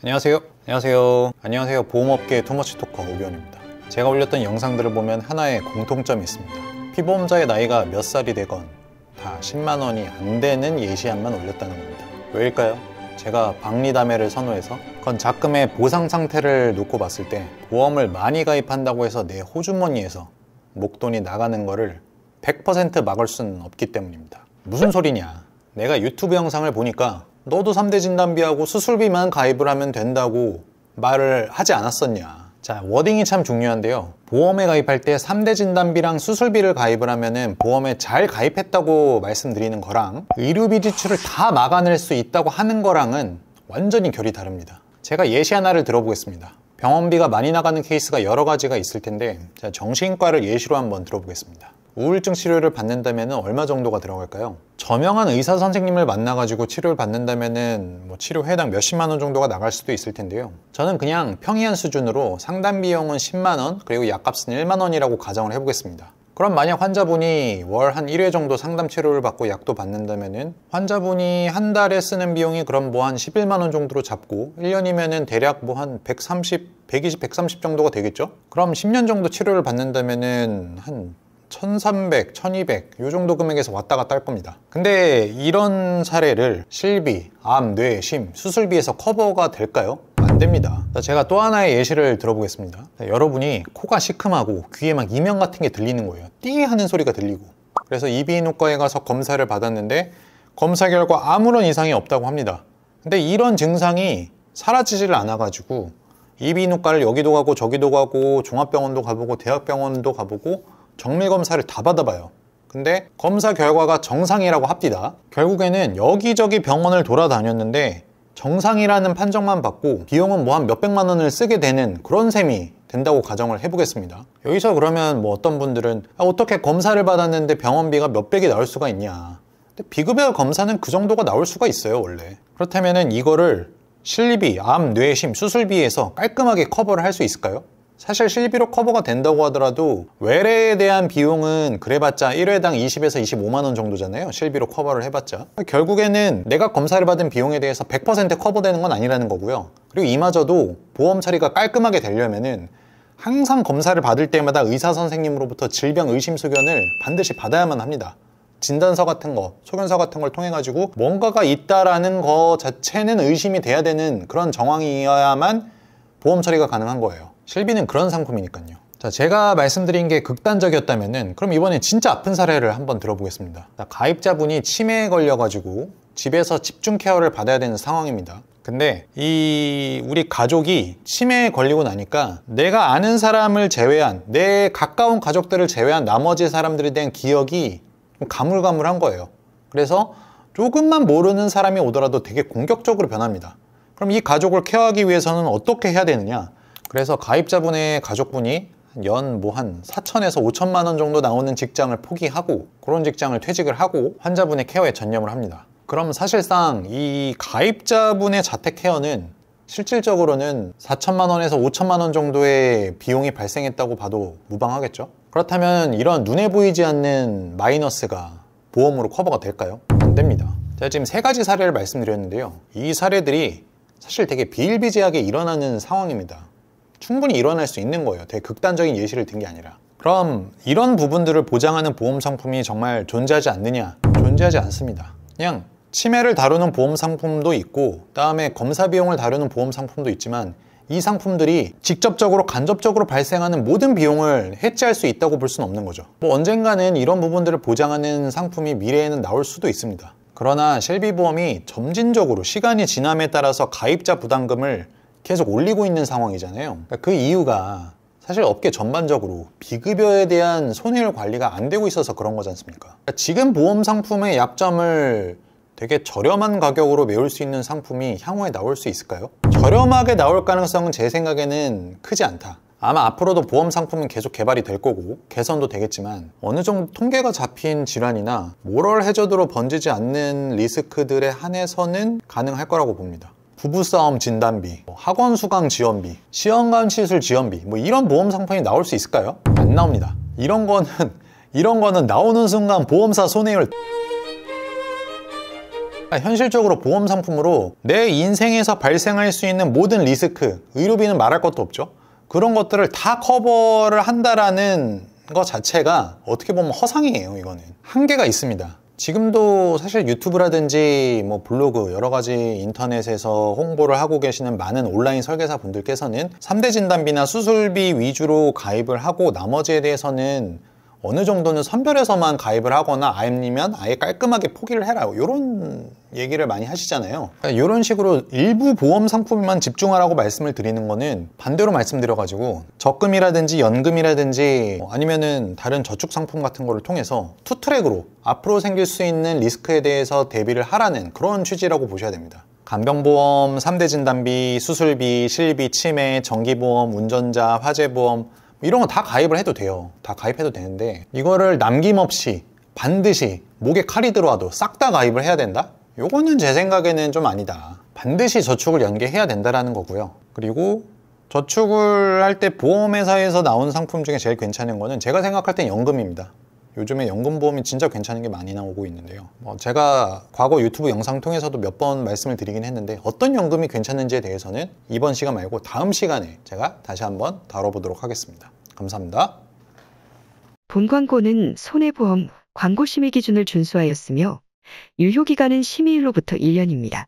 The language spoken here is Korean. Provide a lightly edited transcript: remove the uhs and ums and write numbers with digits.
안녕하세요. 보험업계의 투머치 토커 오기원입니다. 제가 올렸던 영상들을 보면 하나의 공통점이 있습니다. 피보험자의 나이가 몇 살이 되건 다 10만 원이 안 되는 예시안만 올렸다는 겁니다. 왜일까요? 제가 박리담회를 선호해서 건작금의 보상 상태를 놓고 봤을 때 보험을 많이 가입한다고 해서 내 호주머니에서 목돈이 나가는 거를 100% 막을 수는 없기 때문입니다. 무슨 소리냐? 내가 유튜브 영상을 보니까 너도 3대 진단비하고 수술비만 가입을 하면 된다고 말을 하지 않았었냐. 자, 워딩이 참 중요한데요. 보험에 가입할 때 3대 진단비랑 수술비를 가입을 하면은 보험에 잘 가입했다고 말씀드리는 거랑 의료비 지출을 다 막아낼 수 있다고 하는 거랑은 완전히 결이 다릅니다. 제가 예시 하나를 들어보겠습니다. 병원비가 많이 나가는 케이스가 여러 가지가 있을 텐데 자, 정신과를 예시로 한번 들어보겠습니다. 우울증 치료를 받는다면 얼마 정도가 들어갈까요? 저명한 의사 선생님을 만나가지고 치료를 받는다면 치료 회당 몇십만 원 정도가 나갈 수도 있을 텐데요. 저는 그냥 평이한 수준으로 상담 비용은 10만 원, 그리고 약값은 1만 원이라고 가정을 해보겠습니다. 그럼 만약 환자분이 월 한 1회 정도 상담 치료를 받고 약도 받는다면은 환자분이 한 달에 쓰는 비용이 그럼 한 11만 원 정도로 잡고 1년이면은 대략 한 120, 130 정도가 되겠죠? 그럼 10년 정도 치료를 받는다면은 한 1300, 1200 이 정도 금액에서 왔다 갔다 할 겁니다. 근데 이런 사례를 실비, 암, 뇌, 심, 수술비에서 커버가 될까요? 안 됩니다. 제가 또 하나의 예시를 들어보겠습니다. 여러분이 코가 시큼하고 귀에 막 이명 같은 게 들리는 거예요. 띠 하는 소리가 들리고. 그래서 이비인후과에 가서 검사를 받았는데 검사 결과 아무런 이상이 없다고 합니다. 근데 이런 증상이 사라지지를 않아가지고 이비인후과를 여기도 가고 저기도 가고 종합병원도 가보고 대학병원도 가보고 정밀검사를 다 받아봐요. 근데 검사 결과가 정상이라고 합디다. 결국에는 여기저기 병원을 돌아다녔는데 정상이라는 판정만 받고 비용은 한 몇백만 원을 쓰게 되는 그런 셈이 된다고 가정을 해보겠습니다. 여기서 그러면 어떤 분들은 어떻게 검사를 받았는데 병원비가 몇백이 나올 수가 있냐. 근데 비급여 검사는 그 정도가 나올 수가 있어요, 원래. 그렇다면 이거를 실비, 암, 뇌, 심, 수술비에서 깔끔하게 커버를 할 수 있을까요? 사실 실비로 커버가 된다고 하더라도 외래에 대한 비용은 그래봤자 1회당 20에서 25만 원 정도잖아요. 실비로 커버를 해봤자. 결국에는 내가 검사를 받은 비용에 대해서 100% 커버되는 건 아니라는 거고요. 그리고 이마저도 보험 처리가 깔끔하게 되려면은 항상 검사를 받을 때마다 의사 선생님으로부터 질병 의심 소견을 반드시 받아야만 합니다. 진단서 같은 거, 소견서 같은 걸 통해 가지고 뭔가가 있다라는 거 자체는 의심이 돼야 되는 그런 정황이어야만 보험 처리가 가능한 거예요. 실비는 그런 상품이니까요. 자, 제가 말씀드린 게 극단적이었다면은 그럼 이번에 진짜 아픈 사례를 한번 들어보겠습니다. 자, 가입자분이 치매에 걸려가지고 집에서 집중 케어를 받아야 되는 상황입니다. 근데 우리 가족이 치매에 걸리고 나니까 내가 아는 사람을 제외한 내 가까운 가족들을 제외한 나머지 사람들에 대한 기억이 가물가물한 거예요. 그래서 조금만 모르는 사람이 오더라도 되게 공격적으로 변합니다. 그럼 이 가족을 케어하기 위해서는 어떻게 해야 되느냐? 그래서 가입자분의 가족분이 연 한 4천에서 5천만 원 정도 나오는 직장을 포기하고 그런 직장을 퇴직을 하고 환자분의 케어에 전념을 합니다. 그럼 사실상 이 가입자분의 자택 케어는 실질적으로는 4천만 원에서 5천만 원 정도의 비용이 발생했다고 봐도 무방하겠죠? 그렇다면 이런 눈에 보이지 않는 마이너스가 보험으로 커버가 될까요? 안 됩니다. 제가 지금 3가지 사례를 말씀드렸는데요. 이 사례들이 사실 되게 비일비재하게 일어나는 상황입니다. 충분히 일어날 수 있는 거예요. 되게 극단적인 예시를 든 게 아니라. 그럼 이런 부분들을 보장하는 보험 상품이 정말 존재하지 않느냐? 존재하지 않습니다. 그냥 치매를 다루는 보험 상품도 있고 그다음에 검사 비용을 다루는 보험 상품도 있지만 이 상품들이 직접적으로 간접적으로 발생하는 모든 비용을 해지할 수 있다고 볼 수는 없는 거죠. 언젠가는 이런 부분들을 보장하는 상품이 미래에는 나올 수도 있습니다. 그러나 실비보험이 점진적으로 시간이 지남에 따라서 가입자 부담금을 계속 올리고 있는 상황이잖아요. 그 이유가 사실 업계 전반적으로 비급여에 대한 손해율 관리가 안 되고 있어서 그런 거지 않습니까? 지금 보험 상품의 약점을 되게 저렴한 가격으로 메울 수 있는 상품이 향후에 나올 수 있을까요? 저렴하게 나올 가능성은 제 생각에는 크지 않다. 아마 앞으로도 보험 상품은 계속 개발이 될 거고 개선도 되겠지만 어느 정도 통계가 잡힌 질환이나 모럴 해저드로 번지지 않는 리스크들에 한해서는 가능할 거라고 봅니다. 부부싸움 진단비, 학원 수강 지원비, 시험관 시술 지원비 이런 보험 상품이 나올 수 있을까요? 안 나옵니다. 이런 거는 나오는 순간 보험사 손해율 그러니까 현실적으로 보험 상품으로 내 인생에서 발생할 수 있는 모든 리스크, 의료비는 말할 것도 없죠. 그런 것들을 다 커버를 한다라는 것 자체가 어떻게 보면 허상이에요. 이거는 한계가 있습니다. 지금도 사실 유튜브라든지 뭐 블로그 여러 가지 인터넷에서 홍보를 하고 계시는 많은 온라인 설계사 분들께서는 3대 진단비나 수술비 위주로 가입을 하고 나머지에 대해서는 어느 정도는 선별해서만 가입을 하거나 아니면 아예 깔끔하게 포기를 해라, 이런 얘기를 많이 하시잖아요. 그러니까 이런 식으로 일부 보험 상품에만 집중하라고 말씀을 드리는 거는 반대로 말씀드려가지고 적금이라든지 연금이라든지 아니면은 다른 저축 상품 같은 거를 통해서 투트랙으로 앞으로 생길 수 있는 리스크에 대해서 대비를 하라는 그런 취지라고 보셔야 됩니다. 간병보험, 3대 진단비, 수술비, 실비, 치매, 정기보험, 운전자, 화재보험 이런 거 다 가입을 해도 돼요. 다 가입해도 되는데 이거를 남김없이 반드시 목에 칼이 들어와도 싹 다 가입을 해야 된다? 요거는 제 생각에는 좀 아니다. 반드시 저축을 연계해야 된다는 거고요. 그리고 저축을 할 때 보험회사에서 나온 상품 중에 제일 괜찮은 거는 제가 생각할 땐 연금입니다. 요즘에 연금보험이 진짜 괜찮은 게 많이 나오고 있는데요. 제가 과거 유튜브 영상 통해서도 몇 번 말씀을 드리긴 했는데 어떤 연금이 괜찮은지에 대해서는 이번 시간 말고 다음 시간에 제가 다시 한번 다뤄보도록 하겠습니다. 감사합니다. 본 광고는 손해보험 광고 심의 기준을 준수하였으며 유효기간은 심의일로부터 1년입니다.